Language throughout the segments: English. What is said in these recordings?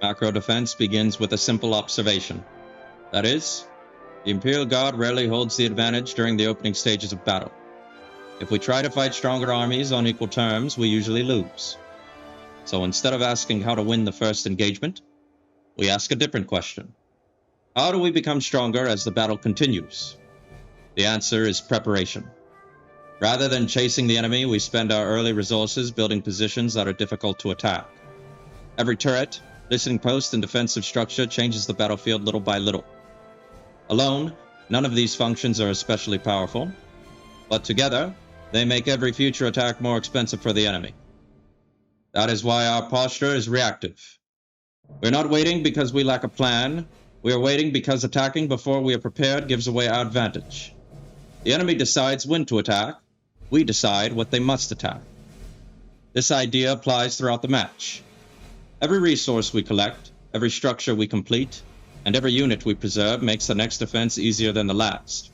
Macro defense begins with a simple observation. That is, the Imperial Guard rarely holds the advantage during the opening stages of battle. If we try to fight stronger armies on equal terms, we usually lose. So instead of asking how to win the first engagement, we ask a different question. How do we become stronger as the battle continues? The answer is preparation. Rather than chasing the enemy, we spend our early resources building positions that are difficult to attack. Every turret, listening post, and defensive structure changes the battlefield little by little. Alone, none of these functions are especially powerful, but together, they make every future attack more expensive for the enemy. That is why our posture is reactive. We're not waiting because we lack a plan. We are waiting because attacking before we are prepared gives away our advantage. The enemy decides when to attack. We decide what they must attack. This idea applies throughout the match. Every resource we collect, every structure we complete, and every unit we preserve makes the next defense easier than the last.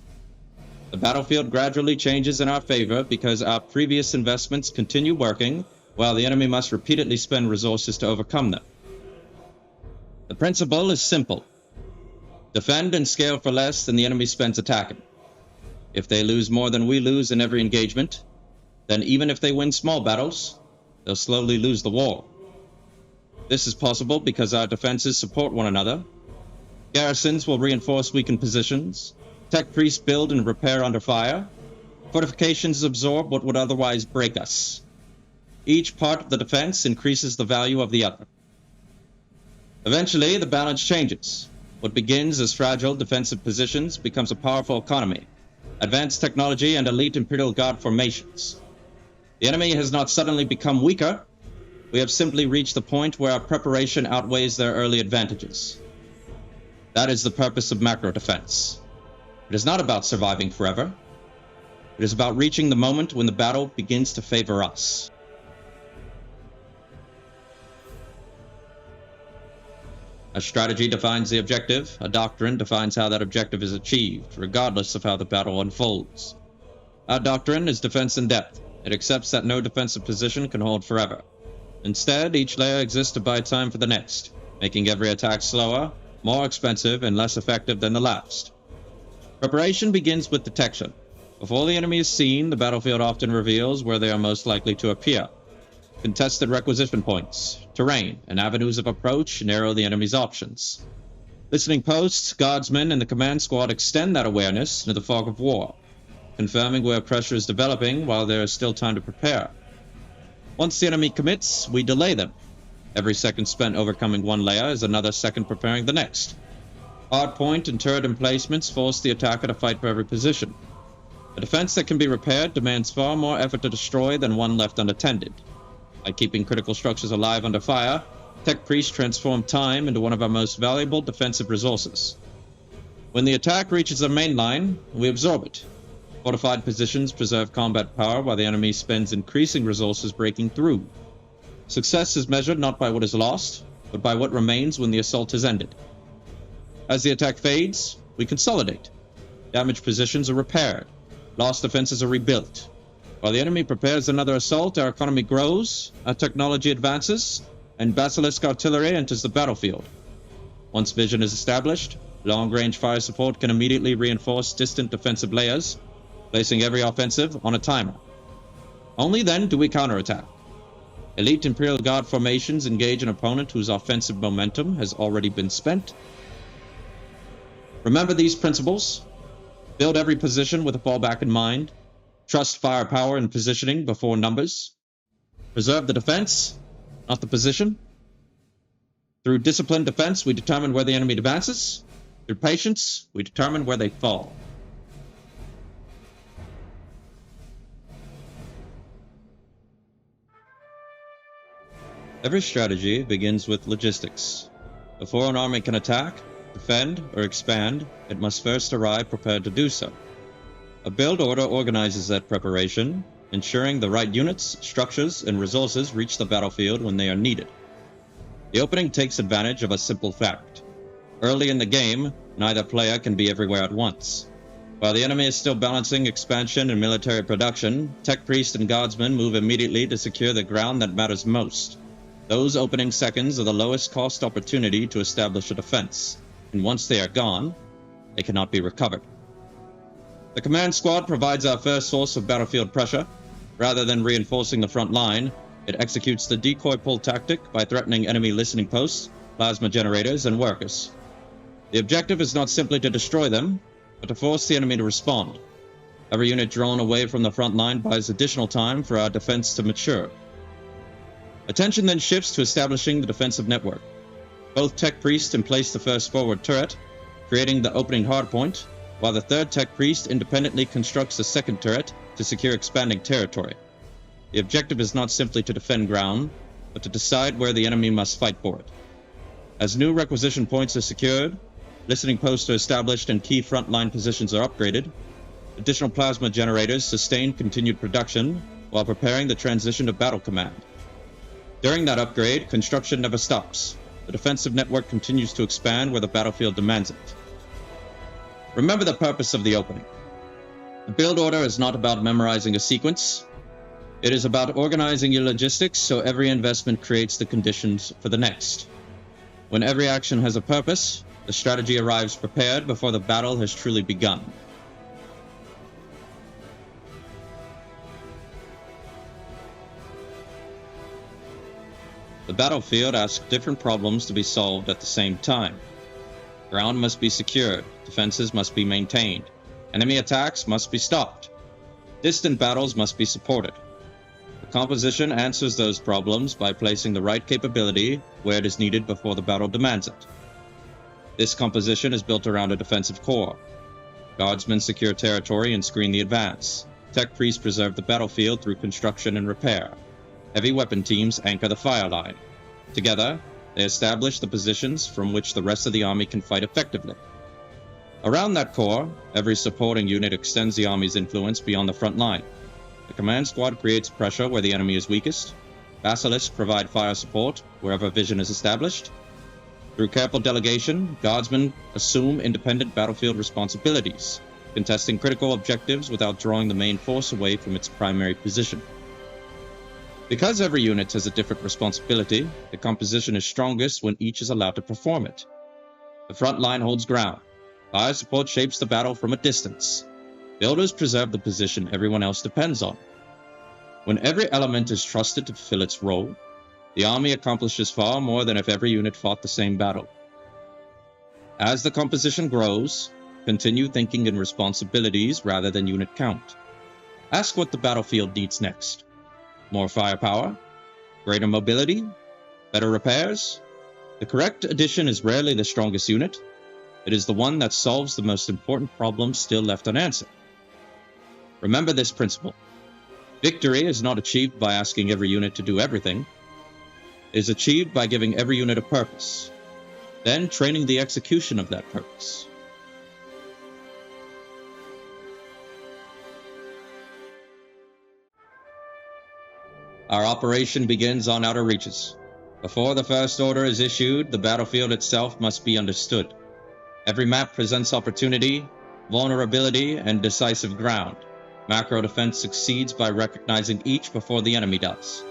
The battlefield gradually changes in our favor because our previous investments continue working, while the enemy must repeatedly spend resources to overcome them. The principle is simple. Defend and scale for less than the enemy spends attacking. If they lose more than we lose in every engagement, then even if they win small battles, they'll slowly lose the war. This is possible because our defenses support one another. Garrisons will reinforce weakened positions. Tech priests build and repair under fire. Fortifications absorb what would otherwise break us. Each part of the defense increases the value of the other. Eventually, the balance changes. What begins as fragile defensive positions becomes a powerful economy, advanced technology, and elite Imperial Guard formations. The enemy has not suddenly become weaker. We have simply reached the point where our preparation outweighs their early advantages. That is the purpose of macro defense. It is not about surviving forever. It is about reaching the moment when the battle begins to favor us. A strategy defines the objective. A doctrine defines how that objective is achieved, regardless of how the battle unfolds. Our doctrine is defense in depth. It accepts that no defensive position can hold forever. Instead, each layer exists to buy time for the next, making every attack slower, more expensive, and less effective than the last. Preparation begins with detection. Before the enemy is seen, the battlefield often reveals where they are most likely to appear. Contested requisition points, terrain, and avenues of approach narrow the enemy's options. Listening posts, guardsmen, and the command squad extend that awareness into the fog of war, confirming where pressure is developing while there is still time to prepare. Once the enemy commits, we delay them. Every second spent overcoming one layer is another second preparing the next. Hardpoint and turret emplacements force the attacker to fight for every position. A defense that can be repaired demands far more effort to destroy than one left unattended. By keeping critical structures alive under fire, tech priests transform time into one of our most valuable defensive resources. When the attack reaches the main line, we absorb it. Fortified positions preserve combat power while the enemy spends increasing resources breaking through. Success is measured not by what is lost, but by what remains when the assault is ended. As the attack fades, we consolidate. Damaged positions are repaired. Lost defenses are rebuilt. While the enemy prepares another assault, our economy grows, our technology advances, and basilisk artillery enters the battlefield. Once vision is established, long-range fire support can immediately reinforce distant defensive layers, placing every offensive on a timer. Only then do we counterattack. Elite Imperial Guard formations engage an opponent whose offensive momentum has already been spent. Remember these principles. Build every position with a fallback in mind. Trust firepower and positioning before numbers. Preserve the defense, not the position. Through disciplined defense, we determine where the enemy advances. Through patience, we determine where they fall. Every strategy begins with logistics. Before an army can attack, defend, or expand, it must first arrive prepared to do so. A build order organizes that preparation, ensuring the right units, structures, and resources reach the battlefield when they are needed. The opening takes advantage of a simple fact. Early in the game, neither player can be everywhere at once. While the enemy is still balancing expansion and military production, tech priests and guardsmen move immediately to secure the ground that matters most. Those opening seconds are the lowest cost opportunity to establish a defense, and once they are gone, they cannot be recovered. The command squad provides our first source of battlefield pressure. Rather than reinforcing the front line, it executes the decoy pull tactic by threatening enemy listening posts, plasma generators, and workers. The objective is not simply to destroy them, but to force the enemy to respond. Every unit drawn away from the front line buys additional time for our defense to mature. Attention then shifts to establishing the defensive network. Both Tech Priest emplace the first forward turret, creating the opening hardpoint, while the third Tech Priest independently constructs the second turret to secure expanding territory. The objective is not simply to defend ground, but to decide where the enemy must fight for it. As new requisition points are secured, listening posts are established, and key frontline positions are upgraded, additional plasma generators sustain continued production while preparing the transition to battle command. During that upgrade, construction never stops. The defensive network continues to expand where the battlefield demands it. Remember the purpose of the opening. The build order is not about memorizing a sequence. It is about organizing your logistics so every investment creates the conditions for the next. When every action has a purpose, the strategy arrives prepared before the battle has truly begun. The battlefield asks different problems to be solved at the same time. Ground must be secured, defenses must be maintained, enemy attacks must be stopped, distant battles must be supported. The composition answers those problems by placing the right capability where it is needed before the battle demands it. This composition is built around a defensive core. Guardsmen secure territory and screen the advance. Tech priests preserve the battlefield through construction and repair. Heavy weapon teams anchor the fire line. Together, they establish the positions from which the rest of the army can fight effectively. Around that core, every supporting unit extends the army's influence beyond the front line. The command squad creates pressure where the enemy is weakest. Basilisks provide fire support wherever vision is established. Through careful delegation, guardsmen assume independent battlefield responsibilities, contesting critical objectives without drawing the main force away from its primary position. Because every unit has a different responsibility, the composition is strongest when each is allowed to perform it. The front line holds ground. Fire support shapes the battle from a distance. Builders preserve the position everyone else depends on. When every element is trusted to fulfill its role, the army accomplishes far more than if every unit fought the same battle. As the composition grows, continue thinking in responsibilities rather than unit count. Ask what the battlefield needs next. More firepower? Greater mobility? Better repairs? The correct addition is rarely the strongest unit. It is the one that solves the most important problems still left unanswered. Remember this principle. Victory is not achieved by asking every unit to do everything. It is achieved by giving every unit a purpose, then training the execution of that purpose. Our operation begins on outer reaches. Before the first order is issued, the battlefield itself must be understood. Every map presents opportunity, vulnerability, and decisive ground. Macro defense succeeds by recognizing each before the enemy does.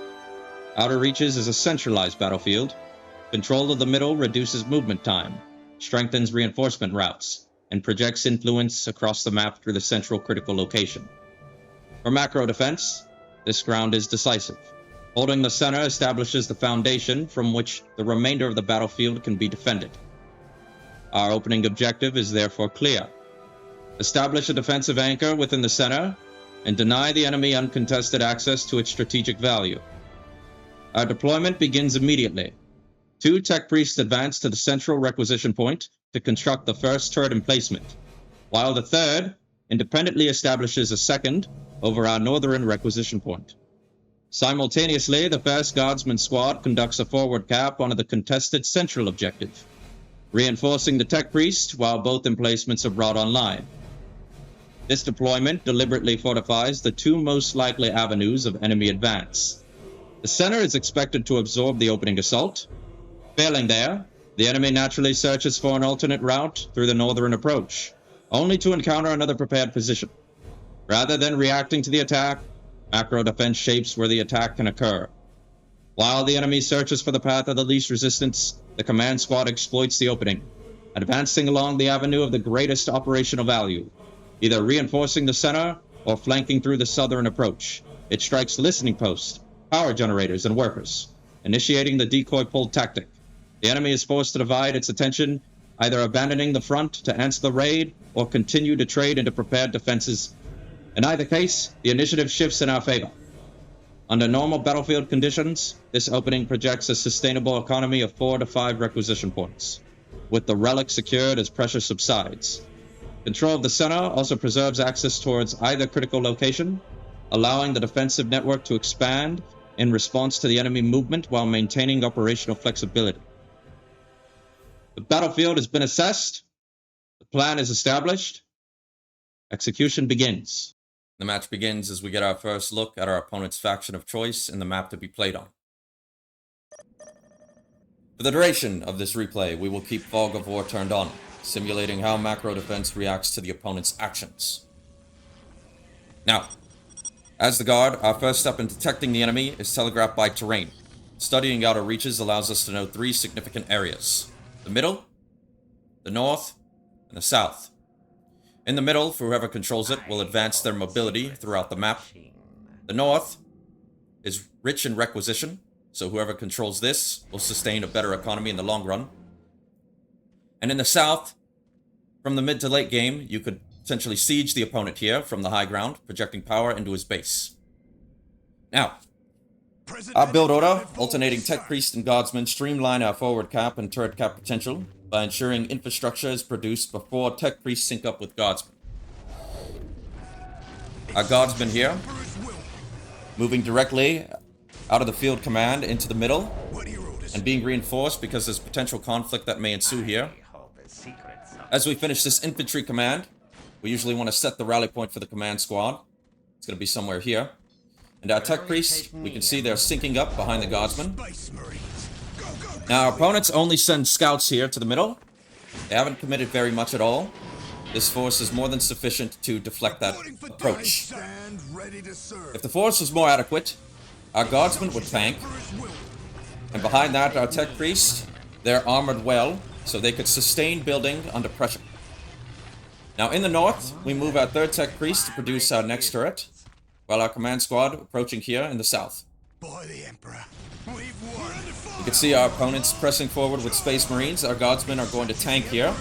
Outer reaches is a centralized battlefield. Control of the middle reduces movement time, strengthens reinforcement routes, and projects influence across the map through the central critical location. For macro defense, this ground is decisive. Holding the center establishes the foundation from which the remainder of the battlefield can be defended. Our opening objective is therefore clear. Establish a defensive anchor within the center and deny the enemy uncontested access to its strategic value. Our deployment begins immediately. 2 tech priests advance to the central requisition point to construct the first turret emplacement, while the third independently establishes a second over our northern requisition point. Simultaneously, the first guardsman squad conducts a forward cap onto the contested central objective, reinforcing the tech priest while both emplacements are brought online. This deployment deliberately fortifies the 2 most likely avenues of enemy advance. The center is expected to absorb the opening assault. Failing there, the enemy naturally searches for an alternate route through the northern approach, only to encounter another prepared position. Rather than reacting to the attack, macro defense shapes where the attack can occur. While the enemy searches for the path of the least resistance, the command squad exploits the opening, advancing along the avenue of the greatest operational value, either reinforcing the center or flanking through the southern approach. It strikes listening posts, power generators, and workers, initiating the decoy pull tactic. The enemy is forced to divide its attention, either abandoning the front to answer the raid or continue to trade into prepared defenses. In either case, the initiative shifts in our favor. Under normal battlefield conditions, this opening projects a sustainable economy of 4 to 5 requisition points, with the relic secured as pressure subsides. Control of the center also preserves access towards either critical location, allowing the defensive network to expand in response to the enemy movement while maintaining operational flexibility. The battlefield has been assessed, the plan is established, execution begins. The match begins as we get our first look at our opponent's faction of choice in the map to be played on. For the duration of this replay, we will keep Fog of War turned on, simulating how macro defense reacts to the opponent's actions. Now, as the guard, our first step in detecting the enemy is telegraphed by terrain. Studying outer reaches allows us to know 3 significant areas: the middle, the north, and the south. In the middle, for whoever controls it, will advance their mobility throughout the map. The north is rich in requisition, so whoever controls this will sustain a better economy in the long run. And in the south, from the mid to late game, you could potentially siege the opponent here from the high ground, projecting power into his base. Now, our build order, alternating Tech Priest and Guardsman, streamline our forward cap and turret cap potential by ensuring infrastructure is produced before Tech Priests sync up with Guardsmen. Our Guardsmen here, moving directly out of the field command into the middle, and being reinforced because there's potential conflict that may ensue here. As we finish this infantry command, we usually want to set the rally point for the command squad. It's going to be somewhere here. And our Tech Priests, we can see they're syncing up behind the Guardsmen. Now, our opponents only send scouts here to the middle. They haven't committed very much at all. This force is more than sufficient to deflect that approach. If the force was more adequate, our Guardsmen would tank. And behind that, our Tech Priests, they're armored well, so they could sustain building under pressure. Now, in the north, we move our 3rd Tech Priest to produce our next turret, while our command squad approaching here in the south. By the Emperor, we've won. You can see our opponents pressing forward with Space Marines. Our Guardsmen are going to tank here.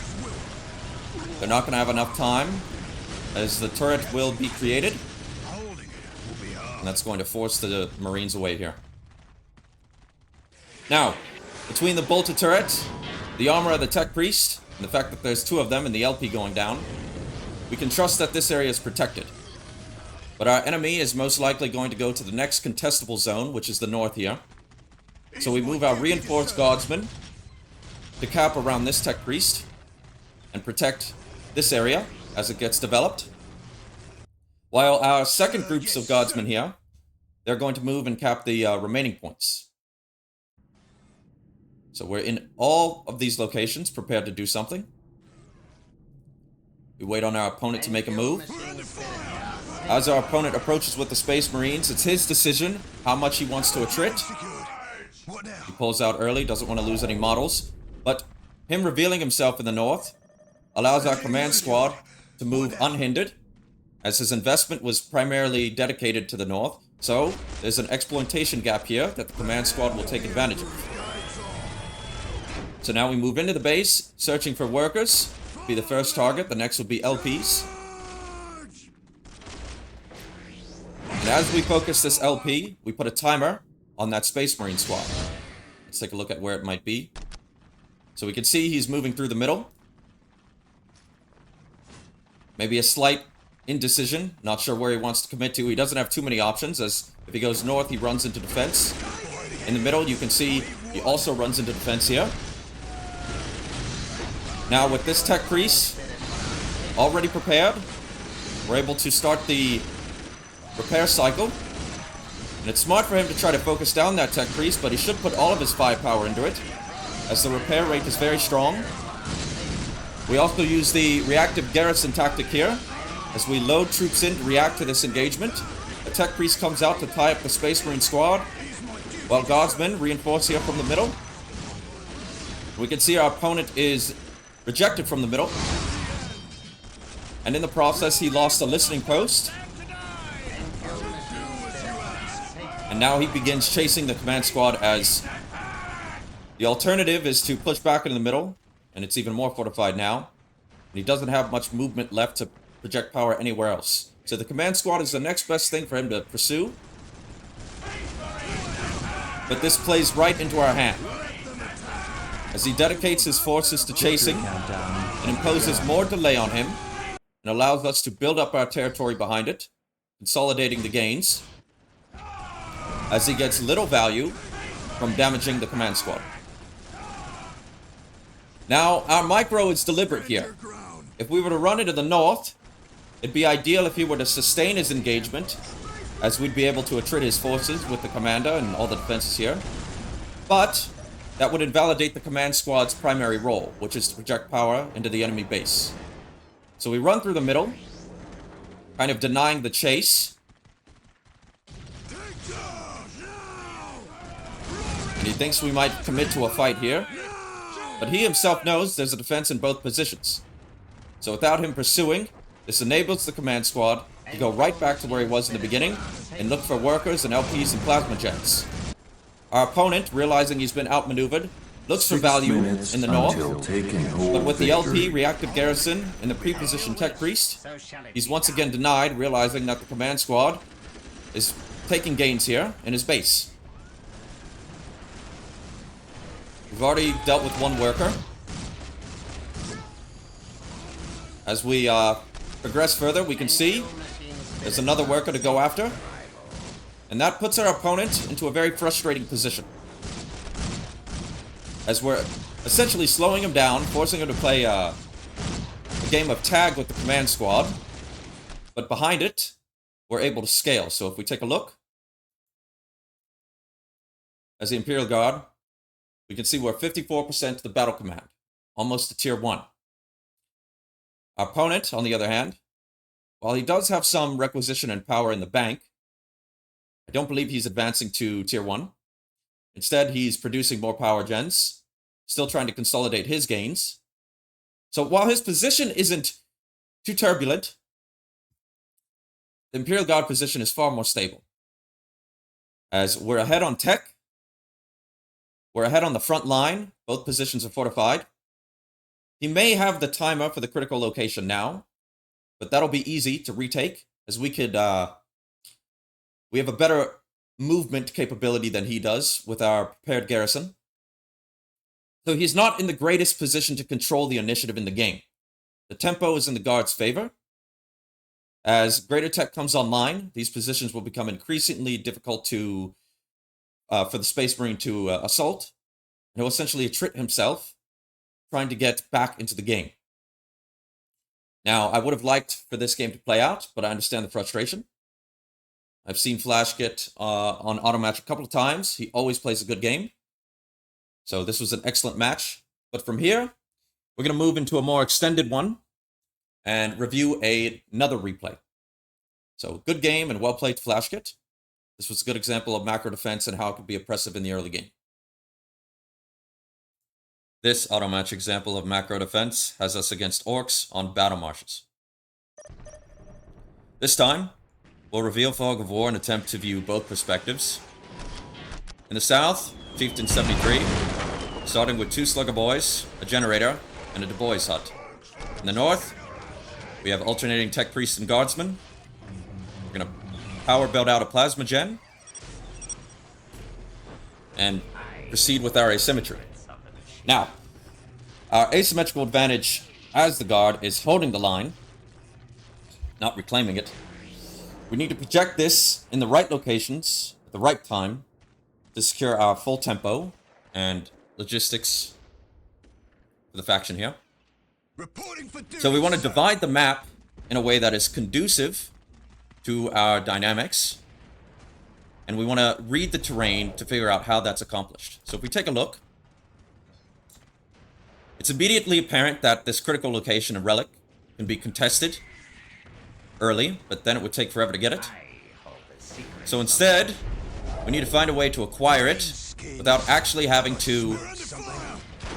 They're not going to have enough time, as the turret will be created. And that's going to force the Marines away here. Now, between the bolted turret, the armor of the Tech Priest, and the fact that there's 2 of them and the LP going down, we can trust that this area is protected. But our enemy is most likely going to go to the next contestable zone, which is the north here. So we move our reinforced Guardsmen to cap around this Tech Priest and protect this area as it gets developed. While our second groups of Guardsmen here, they're going to move and cap the remaining points. So we're in all of these locations, prepared to do something. We wait on our opponent to make a move. As our opponent approaches with the Space Marines, it's his decision how much he wants to attrit. He pulls out early, doesn't want to lose any models. But him revealing himself in the north allows our command squad to move unhindered, as his investment was primarily dedicated to the north. So there's an exploitation gap here that the command squad will take advantage of. So now we move into the base, searching for workers. Be the first target, the next would be LPs. And as we focus this LP, we put a timer on that Space Marine squad. Let's take a look at where it might be. So we can see he's moving through the middle. Maybe a slight indecision, not sure where he wants to commit to. He doesn't have too many options, as if he goes north, he runs into defense. In the middle, you can see he also runs into defense here. Now with this Tech Priest already prepared, we're able to start the repair cycle. And it's smart for him to try to focus down that Tech Priest, but he should put all of his firepower into it, as the repair rate is very strong. We also use the reactive garrison tactic here, as we load troops in to react to this engagement. The Tech Priest comes out to tie up the Space Marine squad, while Guardsmen reinforce here from the middle. We can see our opponent is rejected from the middle. And in the process, he lost a listening post. And now he begins chasing the command squad as the alternative is to push back into the middle. And it's even more fortified now. And he doesn't have much movement left to project power anywhere else. So the command squad is the next best thing for him to pursue. But this plays right into our hand, as he dedicates his forces to chasing and imposes more delay on him and allows us to build up our territory behind it, consolidating the gains, as he gets little value from damaging the command squad. Now, our micro is deliberate here. If we were to run into the north, it'd be ideal if he were to sustain his engagement, as we'd be able to attrit his forces with the commander and all the defenses here. But that would invalidate the command squad's primary role, which is to project power into the enemy base. So we run through the middle, kind of denying the chase. And he thinks we might commit to a fight here. But he himself knows there's a defense in both positions. So without him pursuing, this enables the command squad to go right back to where he was in the beginning and look for workers and LPs and plasma jets. Our opponent, realizing he's been outmaneuvered, looks for value in the north, but with the LP reactive garrison and the pre-positioned tech priest, he's once again denied, realizing that the command squad is taking gains here in his base. We've already dealt with one worker. As we progress further, we can see there's another worker to go after. And that puts our opponent into a very frustrating position, as we're essentially slowing him down, forcing him to play a game of tag with the command squad. But behind it, we're able to scale. So if we take a look, as the Imperial Guard, we can see we're 54% to the battle command, almost to tier 1. Our opponent, on the other hand, while he does have some requisition and power in the bank, I don't believe he's advancing to tier 1. Instead, he's producing more power gens, still trying to consolidate his gains. So while his position isn't too turbulent, the Imperial Guard position is far more stable, as we're ahead on tech, we're ahead on the front line, both positions are fortified. He may have the timer for the critical location now, but that'll be easy to retake, as we could, we have a better movement capability than he does with our prepared garrison. So he's not in the greatest position to control the initiative in the game. The tempo is in the Guard's favor. As greater tech comes online, these positions will become increasingly difficult to for the Space Marine to assault. And he'll essentially attrit himself, trying to get back into the game. Now, I would have liked for this game to play out, but I understand the frustration. I've seen Flash get on Automatch a couple of times. He always plays a good game. So this was an excellent match. But from here, we're going to move into a more extended one and review another replay. So good game and well played, Flashkit. This was a good example of macro defense and how it could be oppressive in the early game. This Automatch example of macro defense has us against orcs on battle marshes. This time, we'll reveal Fog of War and attempt to view both perspectives. In the south, Chieftain 73, starting with 2 Slugger Boys, a generator, and a Du Bois hut. In the north, we have alternating Tech Priests and Guardsmen. We're gonna power build out a Plasma Gen, and proceed with our asymmetry. Now, our asymmetrical advantage as the Guard is holding the line, not reclaiming it. We need to project this in the right locations at the right time to secure our full tempo and logistics for the faction here. So we want to divide the map in a way that is conducive to our dynamics, and we want to read the terrain to figure out how that's accomplished. So if we take a look, it's immediately apparent that this critical location and relic can be contested early, but then it would take forever to get it. So instead, We need to find a way to acquire it without actually having to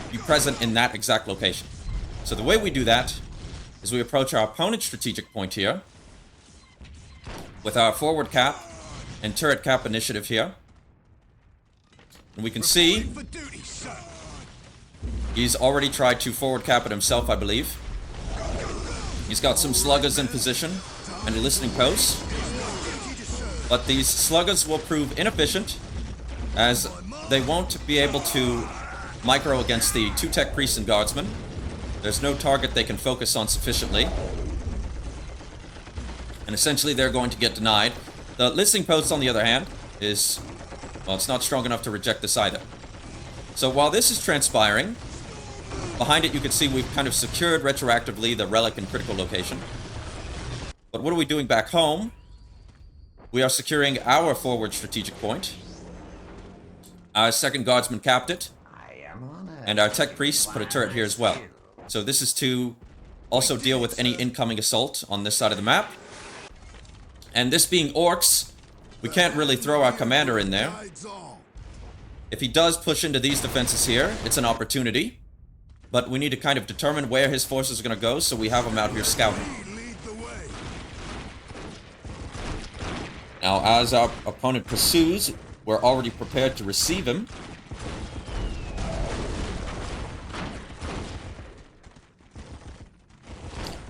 be present in that exact location. So the way we do that is we approach our opponent's strategic point here with our forward cap and turret cap initiative here. And we can see he's already tried to forward cap it himself, I believe. He's got some sluggers in position and a listening post. But these sluggers will prove inefficient, as they won't be able to micro against the 2 tech priests and guardsmen. There's no target they can focus on sufficiently. And essentially they're going to get denied. The listening post, on the other hand, is... well, it's not strong enough to reject this either. So while this is transpiring, behind it you can see we've kind of secured retroactively the relic and critical location. But what are we doing back home? We are securing our forward strategic point. Our second guardsman capped it. And our tech priests put a turret here as well. So this is to also deal with any incoming assault on this side of the map. And this being orcs, we can't really throw our commander in there. If he does push into these defenses here, it's an opportunity. But we need to kind of determine where his forces are going to go, so we have him out here scouting. Now, as our opponent pursues, we're already prepared to receive him.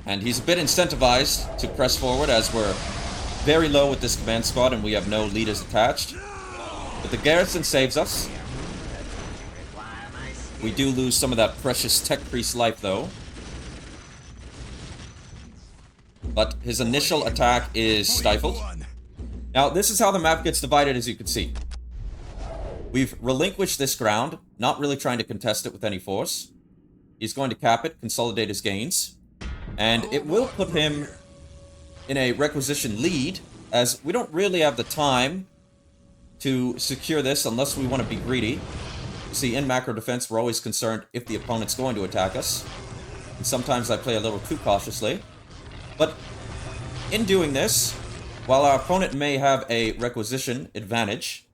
And he's a bit incentivized to press forward, as we're very low with this command squad and we have no leaders attached. But the garrison saves us. We do lose some of that precious tech priest life, though. But his initial attack is stifled. Now, this is how the map gets divided, as you can see. We've relinquished this ground, not really trying to contest it with any force. He's going to cap it, consolidate his gains. And it will put him in a requisition lead, as we don't really have the time to secure this unless we want to be greedy. You see, in macro defense, we're always concerned if the opponent's going to attack us. And sometimes I play a little too cautiously. But in doing this, while our opponent may have a requisition advantage,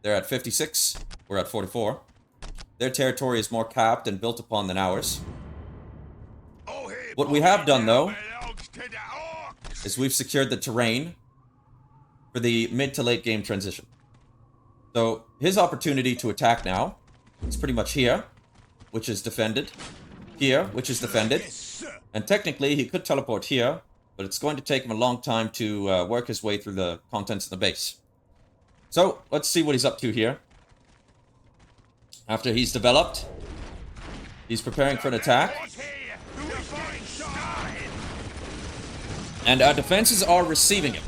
they're at 56, we're at 44. Their territory is more capped and built upon than ours. What we have done, though, is we've secured the terrain for the mid to late game transition. So his opportunity to attack now is pretty much here, which is defended, here, which is defended, and technically he could teleport here, but it's going to take him a long time to work his way through the contents of the base. So let's see what he's up to here. After he's developed, he's preparing for an attack. And our defenses are receiving him.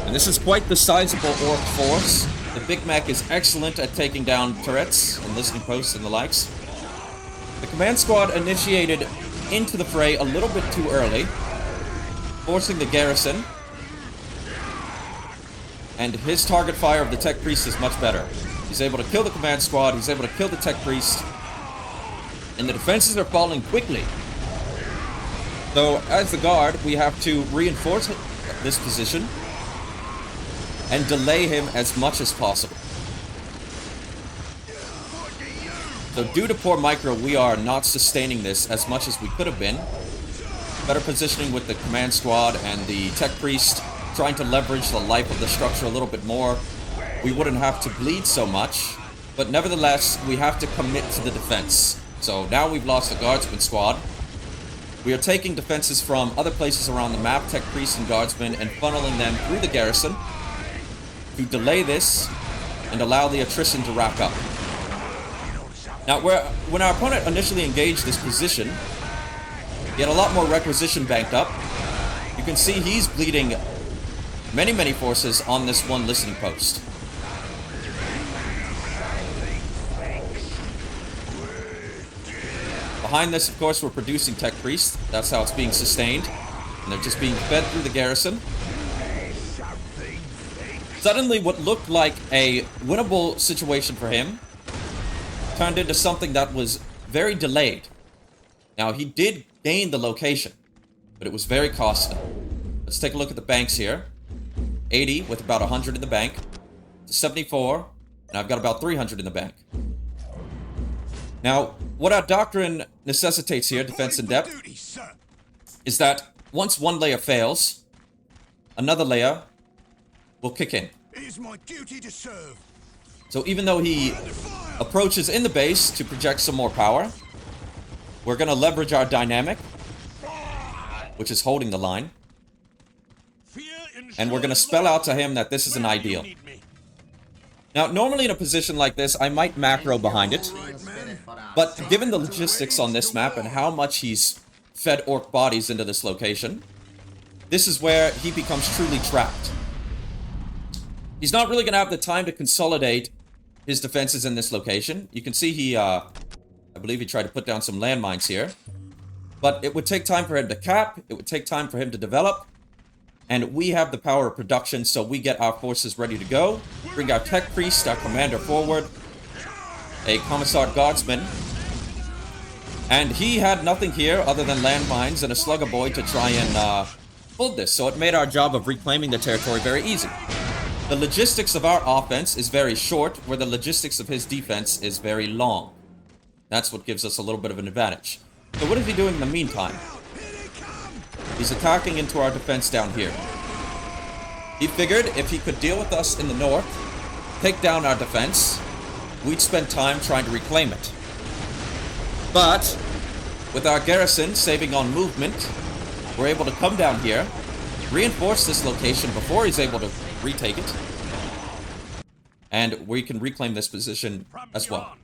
And this is quite the sizable orc force. The Big Mac is excellent at taking down turrets and listening posts and the likes. The command squad initiated into the fray a little bit too early, forcing the garrison. And his target fire of the tech priest is much better. He's able to kill the command squad, he's able to kill the tech priest, and the defenses are falling quickly. So, as the guard, we have to reinforce this position and delay him as much as possible. So, due to poor micro, we are not sustaining this as much as we could have been. Better positioning with the command squad and the tech priest, trying to leverage the life of the structure a little bit more. We wouldn't have to bleed so much, but nevertheless, we have to commit to the defense. So, now we've lost the guardsman squad. We are taking defenses from other places around the map, tech priests and guardsmen, and funneling them through the garrison to delay this and allow the attrition to rack up. Now, when our opponent initially engaged this position, he had a lot more requisition banked up. You can see he's bleeding many forces on this one listening post. Behind this, of course, we're producing tech priests. That's how it's being sustained. And they're just being fed through the garrison. Suddenly, what looked like a winnable situation for him turned into something that was very delayed. Now, he did gain the location, but it was very costly. Let's take a look at the banks here. 80 with about 100 in the bank. to 74, and I've got about 300 in the bank. Now, what our doctrine necessitates here, defense in depth, Duty, sir. is that once one layer fails, another layer will kick in. It is my duty to serve. So even though he approaches in the base to project some more power, we're going to leverage our dynamic, which is holding the line, and we're going to spell out to him that this is an ideal. Now, normally in a position like this, I might macro behind it, but given the logistics on this map and how much he's fed orc bodies into this location, this is where he becomes truly trapped. He's not really going to have the time to consolidate his defenses in this location. You can see he, I believe he tried to put down some landmines here. But it would take time for him to cap, it would take time for him to develop, and we have the power of production, so we get our forces ready to go, bring our tech priest, our commander forward, a commissar guardsman, and he had nothing here other than landmines and a slugger boy to try and hold this, so it made our job of reclaiming the territory very easy. The logistics of our offense is very short, where the logistics of his defense is very long. That's what gives us a little bit of an advantage. So what is he doing in the meantime? He's attacking into our defense down here. He figured if he could deal with us in the north, take down our defense, we'd spend time trying to reclaim it. But with our garrison saving on movement, we're able to come down here, reinforce this location before he's able to retake it, and we can reclaim this position as well.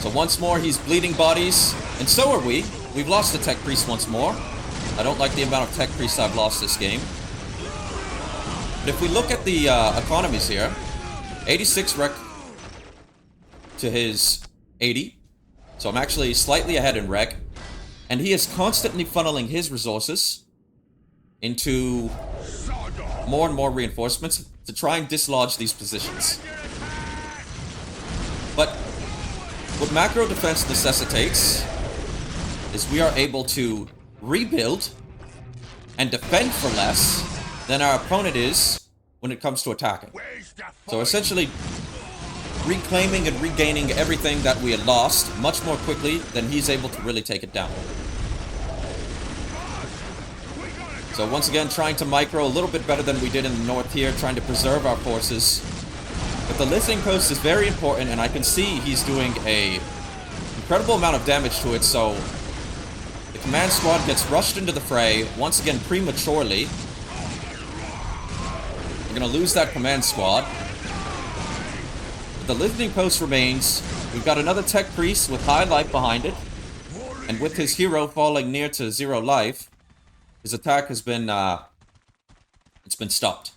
So once more, he's bleeding bodies, and so are we. We've lost the tech priest once more. I don't like the amount of tech priests I've lost this game. But if we look at the economies here, 86 rec to his 80. So I'm actually slightly ahead in rec. And he is constantly funneling his resources into more and more reinforcements to try and dislodge these positions. But what macro defense necessitates is we are able to rebuild and defend for less than our opponent is when it comes to attacking. So essentially reclaiming and regaining everything that we had lost much more quickly than he's able to really take it down. So once again, trying to micro a little bit better than we did in the north here, trying to preserve our forces. But the listening post is very important, and I can see he's doing a incredible amount of damage to it, so the command squad gets rushed into the fray, once again prematurely. We're going to lose that command squad. But the listening post remains. We've got another tech priest with high life behind it, and with his hero falling near to 0 life, his attack has been, it's been stopped.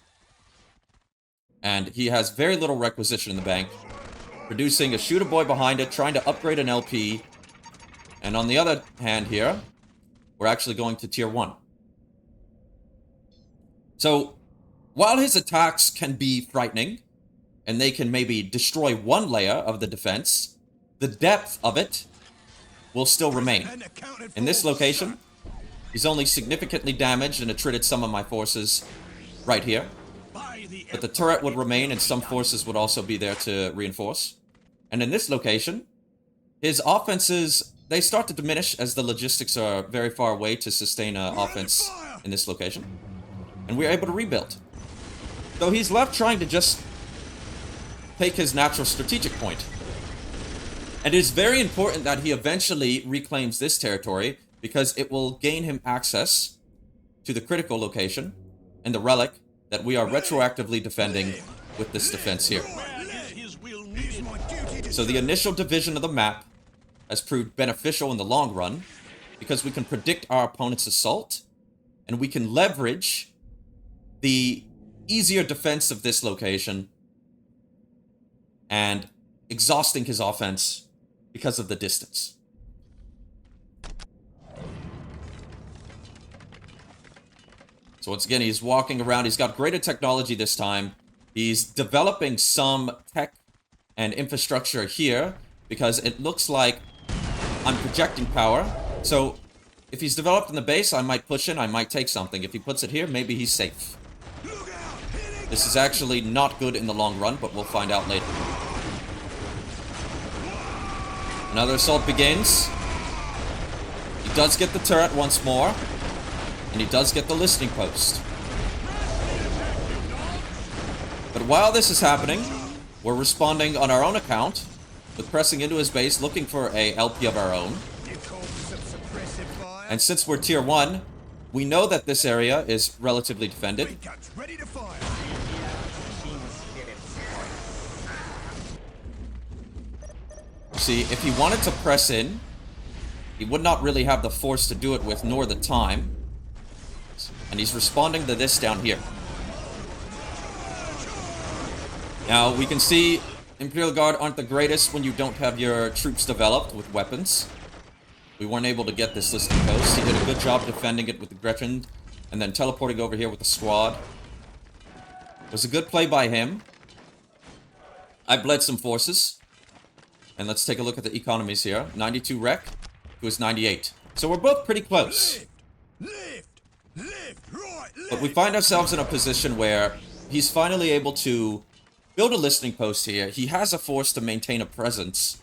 And he has very little requisition in the bank, producing a shooter boy behind it, trying to upgrade an LP. And on the other hand here, we're actually going to tier 1. So, while his attacks can be frightening, and they can maybe destroy one layer of the defense, the depth of it will still remain. In this location, he's only significantly damaged and attrited some of my forces right here. But the turret would remain, and some forces would also be there to reinforce. And in this location, his offenses, they start to diminish as the logistics are very far away to sustain an offense in this location. And we're able to rebuild. So he's left trying to just take his natural strategic point. And it is very important that he eventually reclaims this territory, because it will gain him access to the critical location and the relic that we are retroactively defending with this defense here. So the initial division of the map has proved beneficial in the long run, because we can predict our opponent's assault, and we can leverage the easier defense of this location and exhausting his offense because of the distance. So once again, he's walking around. He's got greater technology this time. He's developing some tech and infrastructure here, because it looks like I'm projecting power. So if he's developed in the base, I might push in, I might take something. If he puts it here, maybe he's safe. This is actually not good in the long run, but we'll find out later. Another assault begins. He does get the turret once more, and he does get the listening post. But while this is happening, we're responding on our own account, with pressing into his base, looking for a LP of our own. And since we're tier 1, we know that this area is relatively defended. Ready to fire. See, if he wanted to press in, he would not really have the force to do it with, nor the time. And he's responding to this down here. Now, we can see Imperial Guard aren't the greatest when you don't have your troops developed with weapons. We weren't able to get this listening post. He did a good job defending it with the Gretchen, and then teleporting over here with the squad. It was a good play by him. I bled some forces. And let's take a look at the economies here. 92 wreck to his 98. So we're both pretty close. Lift, right, But we find ourselves in a position where he's finally able to build a listening post here. He has a force to maintain a presence.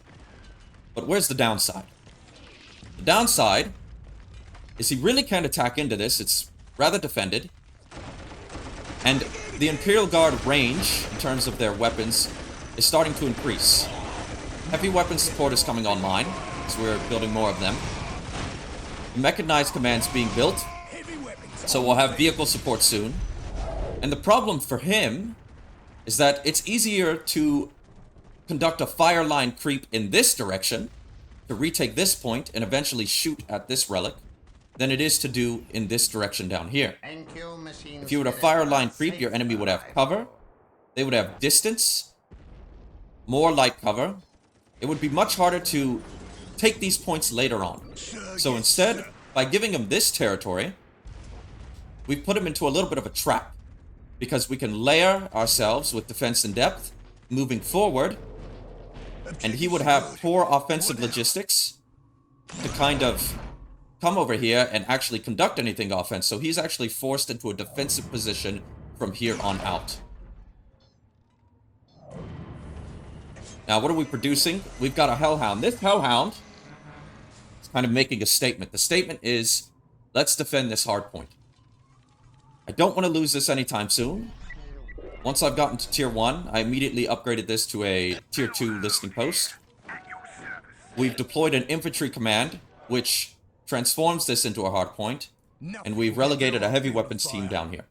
But where's the downside? The downside is he really can't attack into this. It's rather defended. And the Imperial Guard range, in terms of their weapons, is starting to increase. Heavy weapon support is coming online, as we're building more of them. The mechanized command's being built, so we'll have vehicle support soon. And the problem for him is that it's easier to conduct a fire line creep in this direction, to retake this point and eventually shoot at this relic, than it is to do in this direction down here. If you were to fire line creep, your enemy would have cover, they would have distance, more light cover. It would be much harder to take these points later on. So instead, by giving him this territory, we've put him into a little bit of a trap. Because we can layer ourselves with defense in depth, moving forward, and he would have poor offensive logistics to kind of come over here and actually conduct anything offense. So he's actually forced into a defensive position from here on out. Now, what are we producing? We've got a Hellhound. This Hellhound is kind of making a statement. The statement is, let's defend this hard point. I don't want to lose this anytime soon. Once I've gotten to tier 1, I immediately upgraded this to a tier 2 listening post. We've deployed an infantry command, which transforms this into a hard point, and we've relegated a heavy weapons team down here.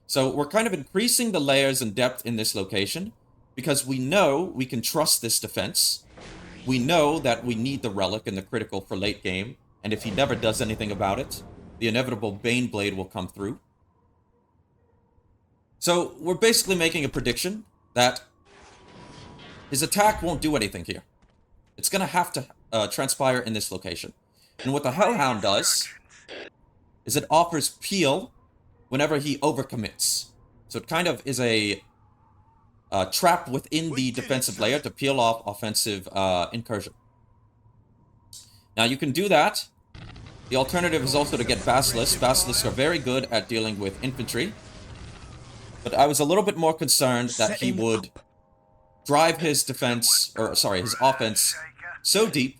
So we're kind of increasing the layers and depth in this location, because we know we can trust this defense. We know that we need the relic and the critical for late game, and if he never does anything about it, the inevitable Bane Blade will come through. So we're basically making a prediction that his attack won't do anything here. It's going to have to transpire in this location. And what the Hellhound does is it offers peel whenever he overcommits. So it kind of is a trap within the defensive layer to peel off offensive incursion. Now you can do that. The alternative is also to get Basilisks. Basilisks are very good at dealing with infantry. But I was a little bit more concerned that he would drive his defense, or sorry, his offense so deep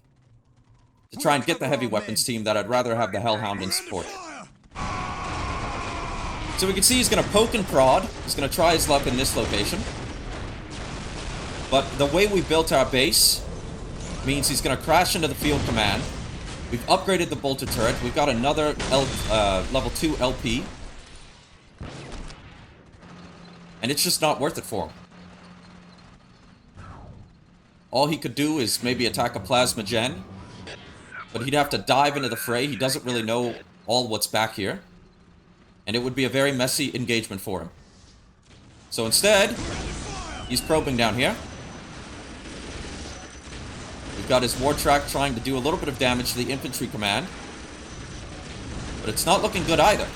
to try and get the heavy weapons team that I'd rather have the Hellhound in support. So we can see he's going to poke and prod. He's going to try his luck in this location. But the way we built our base means he's going to crash into the field command. We've upgraded the bolter turret. We've got another level 2 LP. And it's just not worth it for him. All he could do is maybe attack a plasma gen. But he'd have to dive into the fray. He doesn't really know all what's back here. And it would be a very messy engagement for him. So instead, he's probing down here. We've got his war track trying to do a little bit of damage to the infantry command. But it's not looking good either.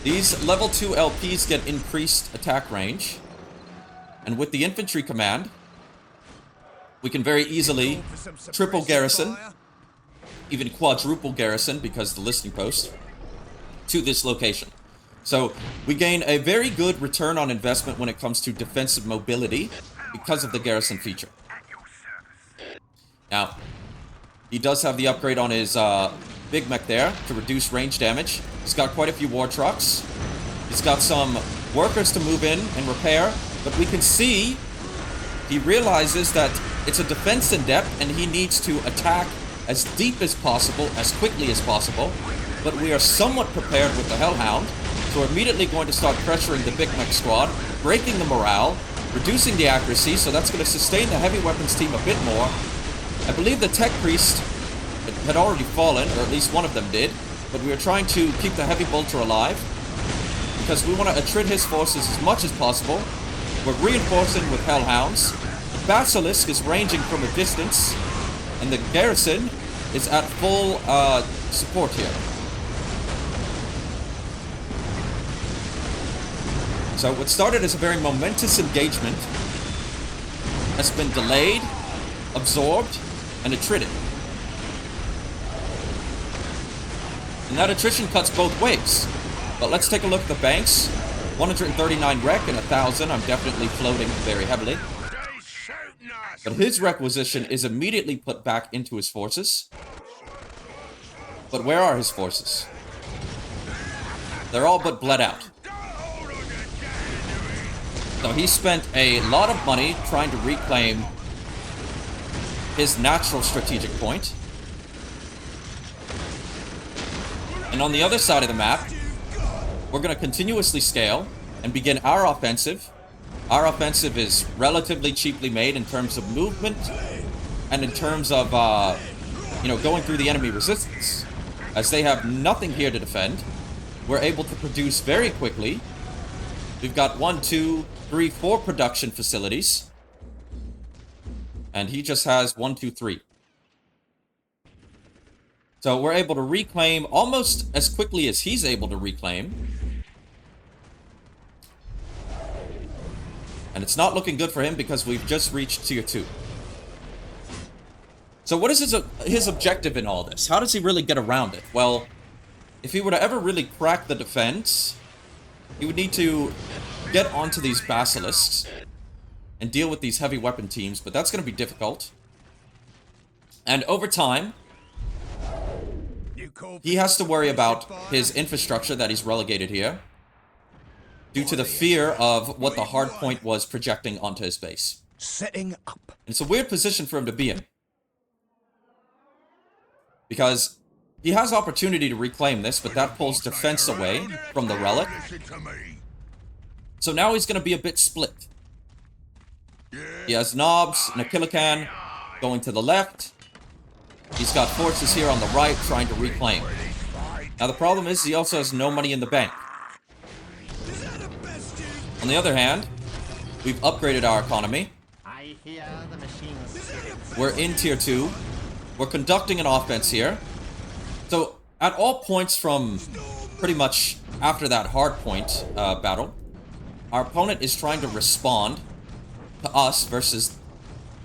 These level 2 LPs get increased attack range. And with the infantry command, we can very easily triple garrison, even quadruple garrison, because the listening post, to this location. So we gain a very good return on investment when it comes to defensive mobility because of the garrison feature. Now, he does have the upgrade on his Big Mech there to reduce range damage. He's got quite a few war trucks. He's got some workers to move in and repair, but we can see he realizes that it's a defense in depth and he needs to attack as deep as possible, as quickly as possible. But we are somewhat prepared with the Hellhound, so we're immediately going to start pressuring the Big Mech squad, breaking the morale, reducing the accuracy, so that's going to sustain the heavy weapons team a bit more. I believe the Tech Priest had already fallen, or at least one of them did, but we are trying to keep the Heavy Bolter alive, because we want to attrit his forces as much as possible. We're reinforcing with Hellhounds. The Basilisk is ranging from a distance, and the garrison is at full support here. So what started as a very momentous engagement has been delayed, absorbed, and attrited. And that attrition cuts both ways. But let's take a look at the banks. 139 wreck and 1,000. I'm definitely floating very heavily. But his requisition is immediately put back into his forces. But where are his forces? They're all but bled out. So he spent a lot of money trying to reclaim his natural strategic point. And on the other side of the map, we're going to continuously scale and begin our offensive. Our offensive is relatively cheaply made in terms of movement and in terms of, going through the enemy resistance. As they have nothing here to defend, we're able to produce very quickly. We've got 1, 2, 3, 4 production facilities. And he just has 1, 2, 3. So we're able to reclaim almost as quickly as he's able to reclaim. And it's not looking good for him because we've just reached tier 2. So what is his objective in all this? How does he really get around it? Well, if he were to ever really crack the defense, he would need to get onto these basilisks and deal with these heavy weapon teams, but that's going to be difficult. And over time, he has to worry about his infrastructure that he's relegated here due to the fear of what the hard point was projecting onto his base. Setting up. It's a weird position for him to be in, because he has opportunity to reclaim this, but that pulls defense away from the relic. So now he's going to be a bit split. He has Knobs and a Killican going to the left. He's got forces here on the right trying to reclaim. Now the problem is he also has no money in the bank. On the other hand, we've upgraded our economy. We're in tier 2. We're conducting an offense here. So at all points from pretty much after that hard point battle, our opponent is trying to respond to us versus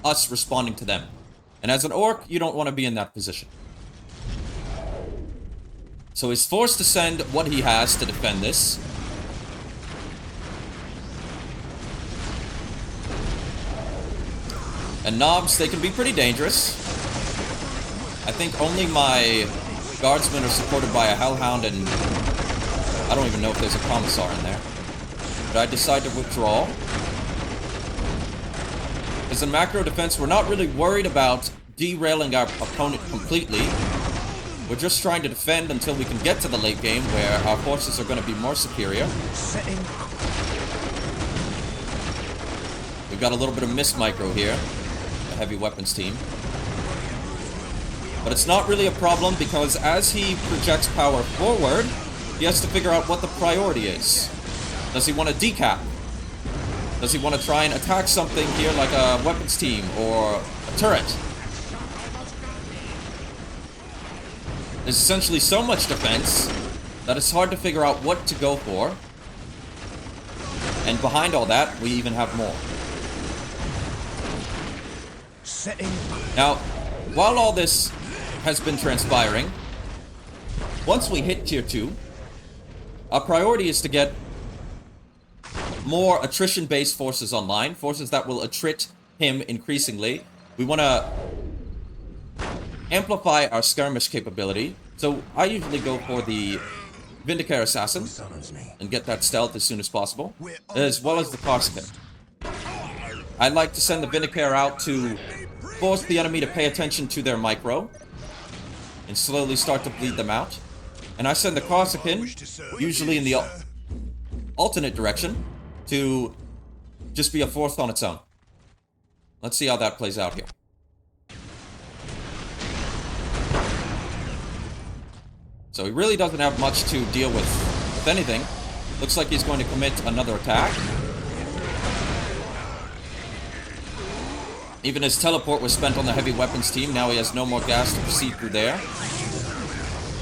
us responding to them. And as an orc, you don't want to be in that position. So he's forced to send what he has to defend this. And Knobs, they can be pretty dangerous. I think only my guardsmen are supported by a Hellhound, and I don't even know if there's a Commissar in there. But I decide to withdraw. As in macro defense, we're not really worried about derailing our opponent completely. We're just trying to defend until we can get to the late game where our forces are going to be more superior. We've got a little bit of miss micro here, the heavy weapons team. But it's not really a problem because as he projects power forward, he has to figure out what the priority is. Does he want to decap? Does he want to try and attack something here like a weapons team or a turret? There's essentially so much defense that it's hard to figure out what to go for. And behind all that, we even have more. Now, while all this has been transpiring, once we hit tier 2, Our priority is to get more attrition-based forces online, forces that will attrit him increasingly. We want to amplify our skirmish capability. So I usually go for the Vindicator Assassin and get that stealth as soon as possible, as well as the Corsican. I like to send the Vindicator out to force the enemy to pay attention to their micro and slowly start to bleed them out. And I send the Corsican, usually in the alternate direction, to just be a force on its own. Let's see how that plays out here. So he really doesn't have much to deal with anything. Looks like he's going to commit another attack. Even his teleport was spent on the heavy weapons team. Now he has no more gas to proceed through there.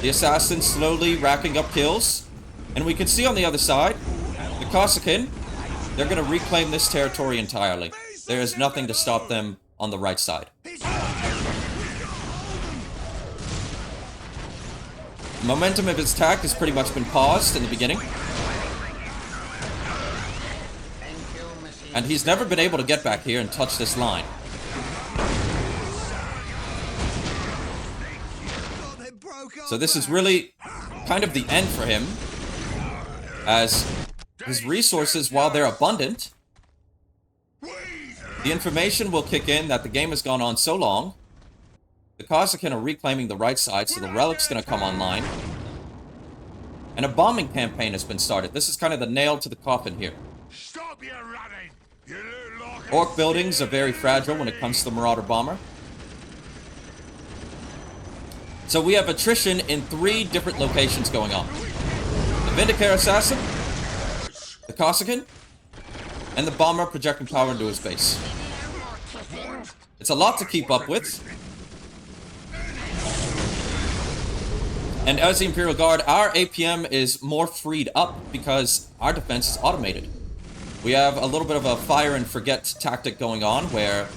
The assassin slowly racking up kills. And we can see on the other side, the Corsican, they're going to reclaim this territory entirely. There is nothing to stop them on the right side. The momentum of his attack has pretty much been paused in the beginning. And he's never been able to get back here and touch this line. So this is really kind of the end for him, as his resources, while they're abundant, the information will kick in that the game has gone on so long. The Corsican are reclaiming the right side, so the relic's going to come online. And a bombing campaign has been started. This is kind of the nail to the coffin here. Stop your running! You look like Orc buildings are very fragile when it comes to the Marauder Bomber. So we have attrition in 3 different locations going on. The Vindicator Assassin, the Corsican, and the Bomber projecting power into his base. It's a lot to keep up with. And as the Imperial Guard, our APM is more freed up because our defense is automated. We have a little bit of a fire and forget tactic going on where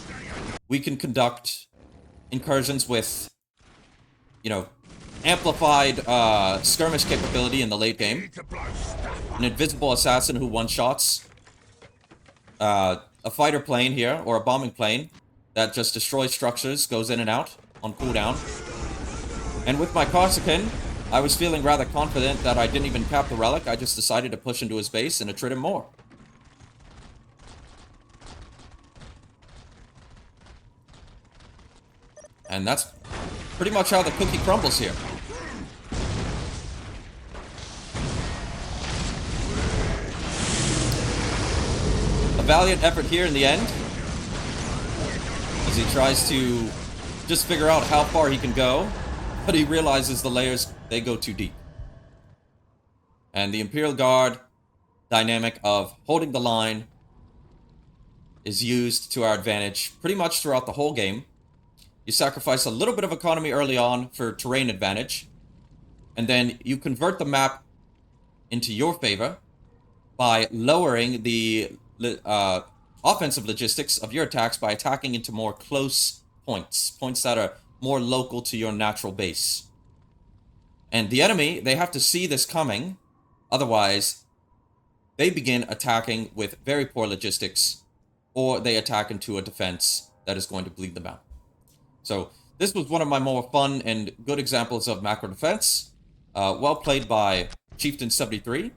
we can conduct incursions with, you know, amplified skirmish capability in the late game. An invisible assassin who one-shots a fighter plane here, or a bombing plane, that just destroys structures, goes in and out on cooldown. And with my Corsican, I was feeling rather confident that I didn't even cap the relic. I just decided to push into his base and attrit him more. And that's pretty much how the cookie crumbles here. A valiant effort here in the end, as he tries to just figure out how far he can go, but he realizes the layers, they go too deep. And the Imperial Guard dynamic of holding the line is used to our advantage pretty much throughout the whole game. You sacrifice a little bit of economy early on for terrain advantage, and then you convert the map into your favor by lowering the offensive logistics of your attacks by attacking into more close points that are more local to your natural base. And the enemy, they have to see this coming, otherwise they begin attacking with very poor logistics, or they attack into a defense that is going to bleed them out. So this was one of my more fun and good examples of macro defense. Well played by Chieftain73. I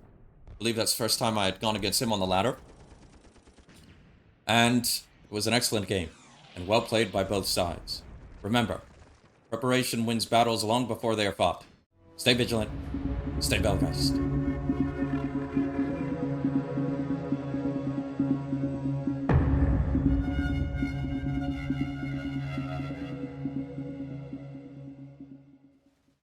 believe that's the first time I had gone against him on the ladder. And it was an excellent game, and well played by both sides. Remember, preparation wins battles long before they are fought. Stay vigilant, stay Velgheist.